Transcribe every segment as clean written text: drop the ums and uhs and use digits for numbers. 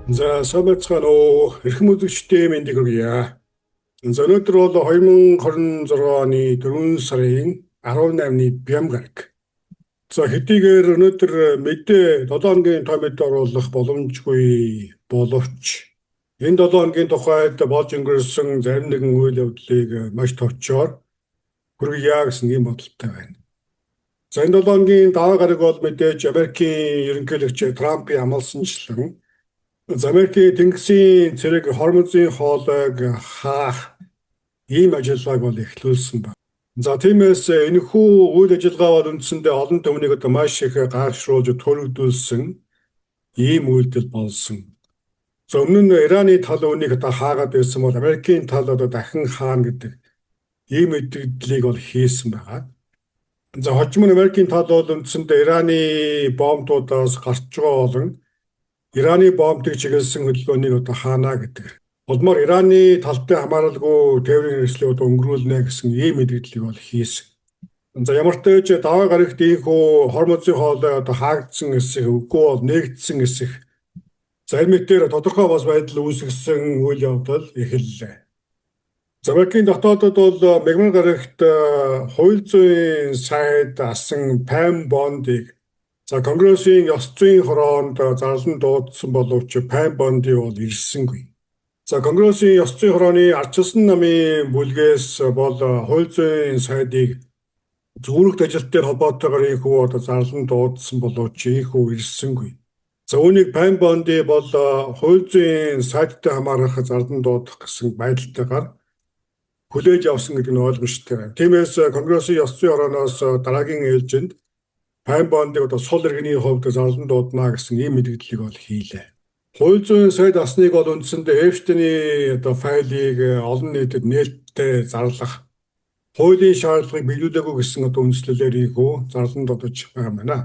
За самбайцгаана уу эрхэм үзэгчдээ мэндийг хүргье. За өнөөдөр бол 2026 оны 4 сарын 18-ны бям гараг. За хэдийгээр өнөөдөр мэдээ 7 хоногийн той мэдээ оруулах боломжгүй боловч энэ 7 хоногийн тухайд болж өнгөрсөн зарим нэгэн үйл явдлыг маш товчоор хүргье гэсэн ийм бодолтой байна. За энэ 7 хоногийн даваа гараг бол мэдээж Америкийн ерөнхийлөгч Трампын амлсанчлан Америкийн тэнгисийн цэрэг хормозын хоолойг хаах ийм ажиллагааг бол эхлүүлсэн байна. За тиймээс энэхүү үйл ажиллагаа бол үндсэндээ олон түмнийг одоо маш их гайхшруулж төрөгдүүлсэн ийм үйлдэл болсон. За өмнө нь Ираны тал үүнийг одоо хаагаад байсан бол Америкийн тал одоо дахин хаана гэдэг ийм мэдээллийг бол хийсэн байгаа. За хожим нь Америкийн тал бол үндсэндээ Ираны бомбуудаас гарч байгаа болон Ираны бомбыг чиглэсэн хөдөлгөөнийг одоо хаана гэдэг. Улмаар Ираны талтай хамааралгүй тээврийн хэрэгслийг одоо өнгөрүүлнэ гэсэн ийм мэдээллийг бол хийсэн. За ямар ч тач даваа гарагт ийхүү хормозын хоолой одоо хаагдсан эсэх, үгүй бол нэгдсэн эсэх зарим мэдээр тодорхой бас байдал үүсгэсэн үйл явдал эхэллээ. За Америкийн дотоодод бол мягмар гарагт хууль зүйн сайд асан Пам Бондыг Конгрессийн ёс зүйн хороонд зарлан дуудсан боловч Пам Бонди бол ирсэнгүй. За Конгрессийн ёс зүйн хорооны ардчилсан намын бүлгээс бол хууль зүйн сайдыг зөвлөх ажилтны холбоотойгоор ийхүү одоо зарлан дуудсан боловч ийхүү ирсэнгүй. За үүнийг Пам Бонди бол хууль зүйн сайдтай хамаарах зарлан дуудах гэсэн байдалтайгаар хүлээж авсан гэдэг нь ойлгомжтой байна. Тиймээс Конгрессийн ёс зүйн хорооноос дараагийн ээлжинд Пам Бондыг одоо сул иргэний хувьд зарлан дуудана гэсэн ийм мэдээллийг бол хийлээ. Хууль зүйн сайд асныг бол үндсэндээ Эпштейний одоо файлыг олон нийтэд нээлттэй зарлах хуулийн шаардлагыг биелүүлээгүй гэсэн одоо үндслэлээр ийхүү зарлан дуудаж байгаа юм байна.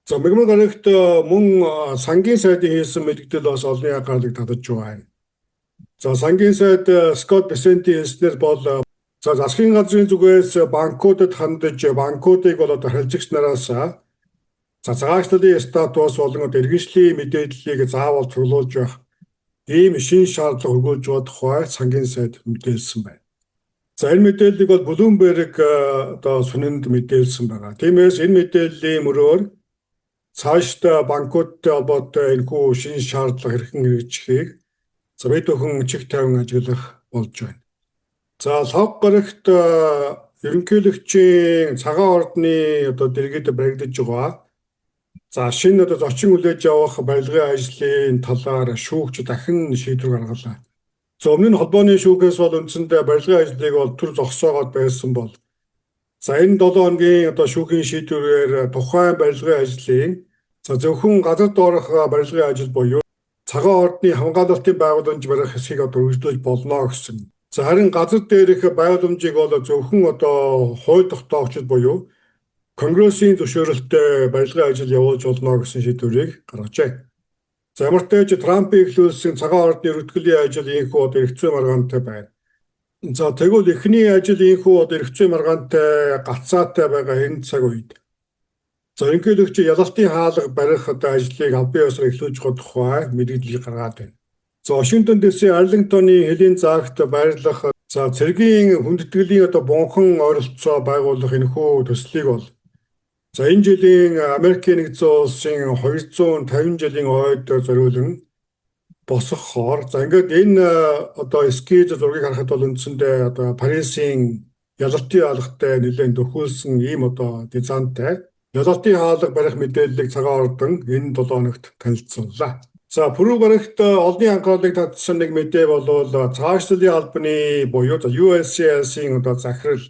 За мягмар гарагт мөн сангийн сайдын хийсэн мэдээлэл бас олонний анхаарлыг татаж байгаа юм. За сангийн сайд Скот Бесенти хэлснээр бол засгийн газрын зүгээс банкудад хандаж банкуудыг бол одоо харилцагч нараас цагаачлалын статус болон иргэншлийн мэдээллийг заавал цуглуулж явах ийм шин шаардлага хөргүүлж байгаа тухай сангийн сайд мэдээлсэн байна. За энэ мэдээллийг бол Bloomberg одоо сүнэнд мэдээлсэн байгаа. Тиймээс энэ мэдээллийн мөрөөр цаашдаа банкудтай холбоотой энэхүү шин шаардлага хэрхэн хэрэгжихийг бид бүхэн чиг тавин ажиглах болж байна. За лав гарагт ерөнхийлөгчийн цагаан ордны одоо дэргэд баригдаж байгаа. За шинэ одоо зочин хүлээж авах барилгын ажлын талаар шүүгч дахин шийдвэр гаргалаа. За өмнө нь холбооны шүүхээс бол үндсэндээ барилгын ажлыг бол төр зогсоогоод байсан бол за энэ 7 хоногийн одоо шүүхийн шийдвэрээр тухайн барилгын ажлын зөвхөн газар доорх барилгын ажил буюу цагаан ордны хамгаалалтын байгууламж барих хэсгийг одоо үргэлжлүүлж болно гэсэн. За харин газар дээрх байгууламжийг бол зөвхөн одоо хууль тогтоогчид буюу Конгрессийн зөвшөөрөлтөй барилгын ажил явуулж болно гэсэн шийдвэрийг гаргажээ. За ямар ч тач Трампын эхлүүлсэн цагаан ордны өртгөлийн ажил ийхүү одоо эрх зүйн маргаантай байна. За тэгвэл эхний ажил ийхүү одоо эрх зүйн маргаантай гацаатай байгаа энэ цаг үед. За ерөнхийлөгч ялалтын хаалга барих одоо ажлыг албан ёсоор эхлүүлж байгаа тухай мэдээлэл гаргаад байна. За Вашингтон дэсийн Арлингтоны хэлийн заагт байрлах цэргийн хүндэтгэлийн одоо бунхан ойролцоо байгуулах энэхүү төслийг бол энэ жилийн Америкийн нэгдсэн улсын 250 жилийн ойд зориулан босгохоор ингээд энэ одоо эскиз зургийг харахад бол үндсэндээ одоо Парисын ялалтын хаалгатай нэлээд дөхүүлсэн ийм одоо дизайнтай ялалтын хаалга барих мэдээллийг цагаан ордон энэ 7 хоногт танилцууллаа. За пүрэв гарагт олонний анхаарлыг татсан нэг мэдээ бол цаашлалын албаны буюу USCIS-ийн одоо захирал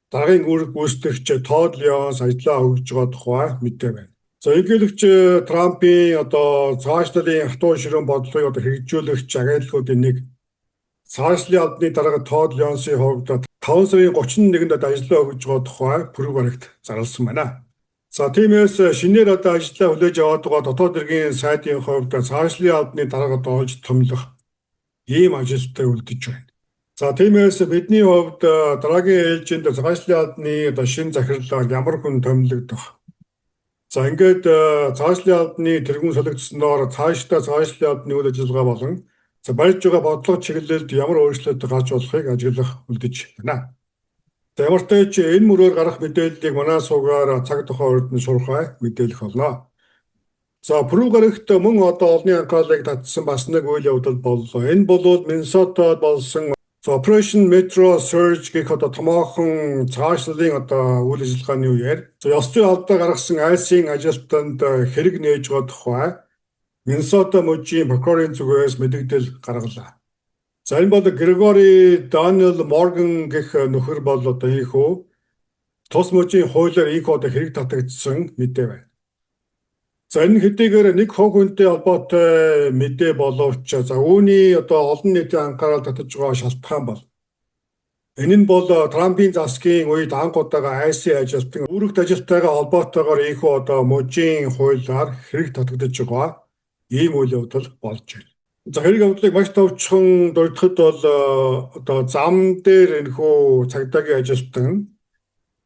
даргын үүрэг гүйцэтгэгч Тодд Леонс ажиллаа хөгжиж байгаа тухай мэдээ байна. За ерөнхийлөгч Трампын одоо цаашлалын хатуу ширүүн бодлогыг одоо хэрэгжүүлэгч агентлагуудын нэг цаашлалын албаны дарга Тодд Леонсын хувьд 5 сарын 31-нд ажиллаа хөгжиж байгаа тухай пүрэв гарагт зарласан байна. За тиймээс шинээр одоо ажиллаа хүлээж аваад байгаа дотоод иргэн сайдын хувьд цаашлалын албаны дарга доолж томилох ийм ажилтай үлдэж байна. За тиймээс бидний хувьд дараагийн ээлжинд цаашлалын албаны одоо шинэ захирлаар ямар хүн томилогдох. За ингээд цаашлын албаны тэргүүн солигдсоноор цаашдаа цаашлын албаны үйл ажиллагаа болон барьж байгаа бодлого чиглэлд ямар өөрчлөлт гарч болохыг ажиглах үлдэж байна. За ямар ч тач энэ мөрөөр гарах мэдээллийг манай суугаар цаг тухайн урьд нь шуурхай мэдээлэх болно. За пүрэв гарагт мөн одоо олонний анхаарлыг татсан бас нэг үйл явдал боллоо. Энэ бол Миннесотад болсон Operation Metro Surge гэх одоо томоохон цаашлалын одоо үйл ажиллагааны үеэр ёс зүйн алдаа гаргасан ICE-ийн ажилтнанд хэрэг нээж байгаа тухай Миннесота мужийн прокурорын зүгээс мэдээлэл гаргалаа. За энэ бол Грегори Даниэл Морган гэх нөхөр бол одоо ийхүү тус мужийн хуулиар ийхүү одоо хэрэг татагдсан мэдээ байна. За энэ хэдийгээр нэг хог хүнтэй холбоотой мэдээ боловч за үүний одоо олон нийтийн анхаарал татаж байгаа шалтгаан бол энэ нь бол Трампын засгийн үед анх удаага ICE ажилтан үүрэгт ажилтайгаа холбоотойгоор ийхүү одоо мужийн хуулиар хэрэг татагдаж байгаа ийм үйл явдал болж байна. За хэрэг явдлыг маш товчхон дурдхад бол одоо зам дээр энэхүү цагдаагийн ажилтан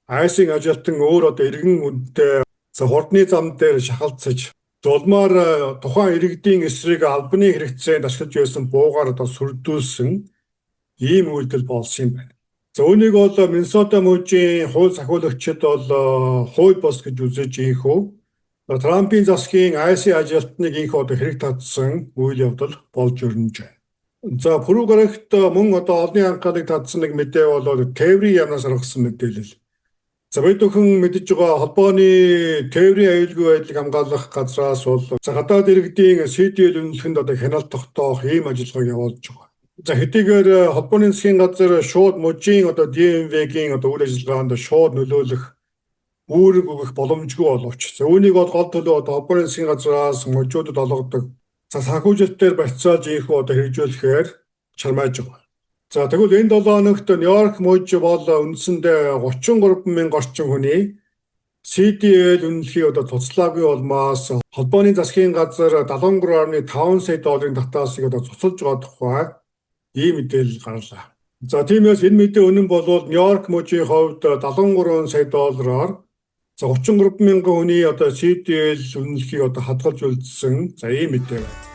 ICE-ийн ажилтан өөр одоо иргэн үнэтэй хурдны зам дээр шахалцаж зулмаар тухайн иргэдийн эсрэг албаны хэрэгцээнд ашиглаж байсан буугаар одоо сүрдүүлсэн ийм үйлдэл болсон юм байна. За үүнийг бол Миннесота мужийн хууль сахиулагчид бол хууль бос гэж үзэж ийхүү Трампын засгийн ICE ажилтныг ийхүү одоо хэрэг татсан үйл явдал болж өрнөж байна. За пүрэв гарагт мөн одоо олонний анхаарлыг татсан нэг мэдээ бол тээврийн яамнаас гаргасан мэдээлэл. За бид бүхэн мэдж байгаа холбооны тээврийн аюулгүй байдлыг хамгаалах газраас бол гадаад иргэдийн CDL үнэлэхэнд одоо хяналт тогтоох ийм ажиллагааг явуулж байгаа. За хэдийгээр холбооны засгийн газар шууд мужийн одоо DMV-гийн одоо үйл ажиллагаанд шууд нөлөөлөх үүрэг өгөх боломжгүй боловч үүнийг бол гол төлөө одоо холбооны засгийн газраас мужуудад олгодог санхүүжилтээр барьцаалж ийхүү одоо хэрэгжүүлэхээр чармааж байгаа. За тэгвэл энэ 7 хоногт Нью-Йорк мужи бол үндсэндээ 33,000 орчим хүний CDL үнэлэхийг одоо цуцлаагүй болмоос холбооны засгийн газар 73.5 сая долларын татаасыг одоо цуцалж байгаа тухай ийм мэдээлэл гарлаа. За тиймээс энэ мэдээ үнэн бол Нью-Йорк мужийн хувьд 73 сая доллараар 33,000 хүний одоо CDL үнэлэхийг одоо хадгалж үлдсэн за ийм мэдээ байна.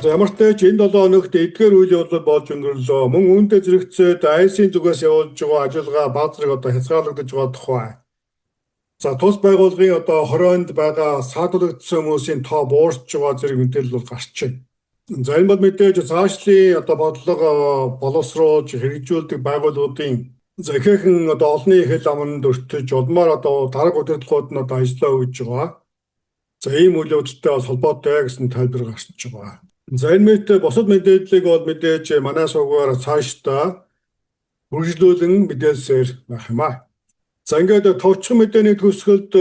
За ямар ч тач энэ 7 хоногт эдгээр үйл явдал болж өнгөрлөө. Мөн үүнтэй зэрэгцээд ICE-ийн зүгээс явуулж байгаа ажиллагаа баг зэрэг одоо хязгаарлагдаж байгаа тухай. За тус байгууллагын одоо хорионд байгаа саатуулагдсан хүмүүсийн тоо буурч байгаа зэрэг мэдээлэл бол гарч байна. За энэ бол мэдээж цаашлын одоо бодлого боловсруулж хэрэгжүүлдэг байгууллагуудын ихээхэн одоо олонний хэл аманд өртөж улмаар одоо дарга удирдлагууд нь одоо ажиллаа хийж байгаа. За ийм үйл явдалтай бас холбоотой гэсэн тайлбар гарч байгаа. За энэ мэт бусад мэдээллийг бол мэдээж манай суугаар цаашдаа үргэлжлүүлэн мэдээлсээр байх юм аа. За ингээд товчхон мэдээний төгсгөлд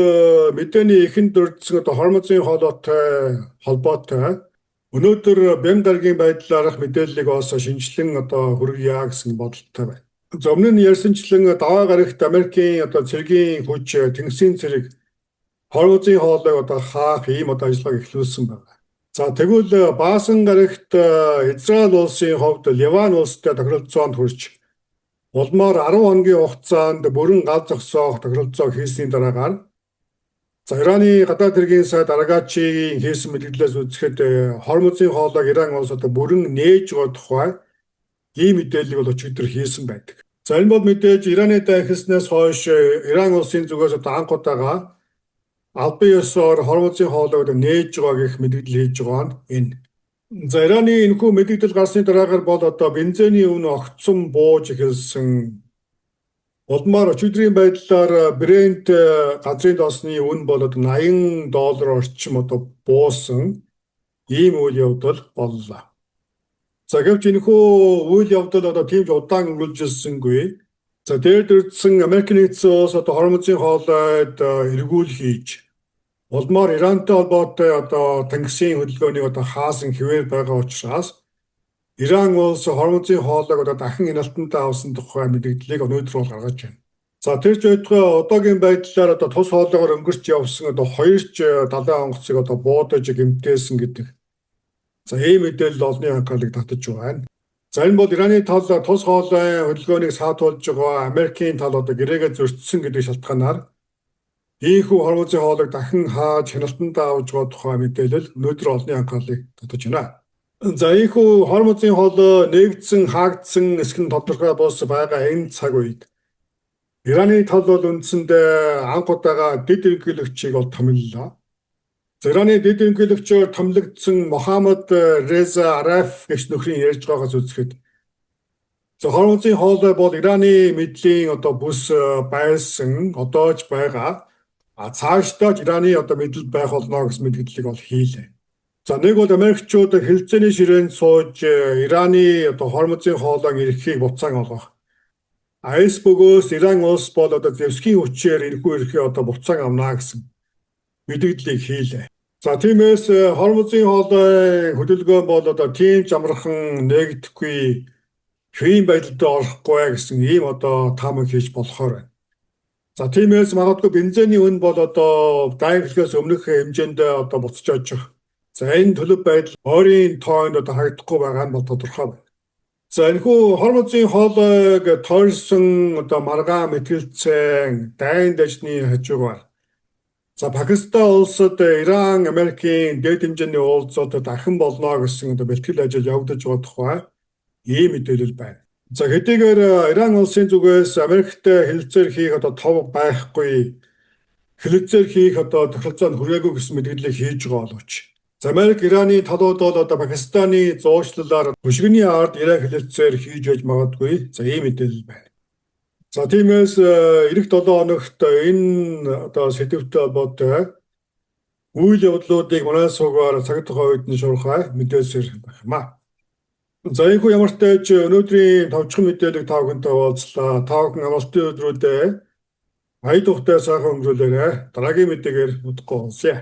мэдээний эхэнд дурдсан одоо хормозын хоолойтой холбоотой өнөөдөр бям даргийн байдлаарх мэдээллийг олсон шинжилэн одоо хүргье гэсэн бодолтой байна. За өмнө нь ярьсанчлан даваа гарагт Америкийн одоо цэргийн хүч тэнгисийн цэрэг хормозын хоолойг одоо хаах ийм одоо ажиллагааг эхлүүлсэн байна. За тэгвэл баасан гарагт Израиль улсын хувьд Ливан улстай тохиролцоонд хүрч улмаар 10 хоногийн хугацаанд бүрэн гал зогсоох тохиролцоо хийсний дараагаар Ираны гадаад хэргийн сайд Аргачигийн хийсэн мэдээлэлээс үзэхэд хормозын хоолойг Иран улс одоо бүрэн нээж байгаа тухай ийм мэдээллийг бол өчигдөр хийсэн байдаг. За энэ бол мэдээж Ираны дахиснаас хойш Иран улсын зүгээс одоо анх удаага албан ёсоор хормозын хоолойг нээж байгаа гэх мэдээлэл хийж байгаа нь энэ. За Ираны энэхүү мэдээлэл гарсны дараагаар бол одоо бензиний үнэ огцом бууж эхэлсэн. Улмаар өчигдрийн байдлаар Brent газрын доосны үнэ бол одоо $80 орчим одоо буусан ийм үйл явдал боллоо. За гэвч энэхүү үйл явдал одоо тийм ч удаан үргэлжилсэнгүй. За дээр дэрдсэн Америк нэгдсэн улс одоо хормозын хоолойд эргүүл хийж Улмаар Ирантай холбоотой одоо Тэнгисийн хөдөлгөөнийг одоо хаасан хэвээр байгаа учраас Иран улс Хормозын хоолойг одоо дахин хяналтандаа авсан тухай мэдээллийг өнөөдөр бол гаргаж байна. За тэр ч байтугай одоогийн байдлаар одоо тус хоолойгоор өнгөрч явсан одоо 2 далайн онгоцыг одоо буудаж гэмтээсэн гэдэг. За ийм мэдээлэл олонний анхаарлыг татаж байна. За энэ бол Ираны тал тус хоолойн хөдөлгөөнийг саатуулж байгаа Америкийн тал одоо гэрээгээ зөрчсөн гэдэг шалтгаанаар ийхүү Хормозын хоолойг дахин хааж хяналтандаа авч байгаа тухай мэдээлэл өнөөдөр олонний анхаарлыг татаж байна. За ийхүү Хормозын хоолой нэгдсэн хаагдсан эсэх нь тодорхой бос байгаа энэ цаг үед Ираны тал бол үндсэндээ анх удаага дэд ерөнхийлөгчийг бол томиллоо. Ираны дэд ерөнхийлөгчөөр томилогдсон Мохаммад Реза Араф гэх нөхрийн ярьж байгаагаас үзэхэд Хормозын хоолой бол Ираны мэдлийн одоо бүс байсан одоо ч байгаа. Цаашдаа Ираны одоо мэдэл байх болно гэсэн мэдээллийг бол хийлээ. За нэг бол Америкчууд хэлцээний ширээнд сууж Ираны одоо Хормозын хоолойн эрхийг буцаан олгох. Айс бөгөөс Иран улс бол одоо зэвсгийн хүчээр энэхүү эрхээ одоо буцаан авна гэсэн мэдээллийг хийлээ. За тиймээс Хормозын хоолой хөдөлгөөн бол одоо тийм ч амархан нэгдэхгүй хэвийн байдалд орохгүй гэсэн ийм одоо таамаг хийж болохоор байна. За тиймээс магадгүй бензиний үн бол одоо дайн хэлхээс өмнөх хэмжээнд одоо буцаж очих. За энэ төлөв байдал ойрын тоонд одоо харагдахгүй байгаа нь бол тодорхой байна. За энэхүү Хормозын хоолойг тойрсон одоо маргаан мэтгэлцэн дайн дажны хажуугаар за Пакистан улсад Иран, Америкийн дэд хэмжээний уулзалт дахин болно гэсэн одоо бэлтгэл ажил явагдаж байгаа тухай ийм мэдээлэл байна. За хэдийгээр Иран улсын зүгээс Америктэй хэлэлцээр хийх одоо тов байхгүй хэлэлцээр хийх одоо тохиролцоонд хүрээгүй гэсэн мэдээллийг хийж байгаа боловч Америк Ираны талууд бол одоо Пакистаны зуушлалаар хөшгөний ард Иран хэлэлцээр хийж байж магадгүй. За ийм мэдээлэл байна. За тиймээс эх 7 хоногт энэ одоо сэдвтэй холбоотой үйл явдлуудыг манай суугаар цаг тухай үед нь шуурхай мэдээлсээр байх юм аа. За ийхүү ямар ч тач өнөөдрийн товчхон мэдээлэл та бүхэнтэй хуваалцлаа. Та бүхэн амралтын өдрүүдэд ая тухтай сайхан өнгөрүүлээрэй. Дараагийн мэдээгээр удахгүй уулзъя.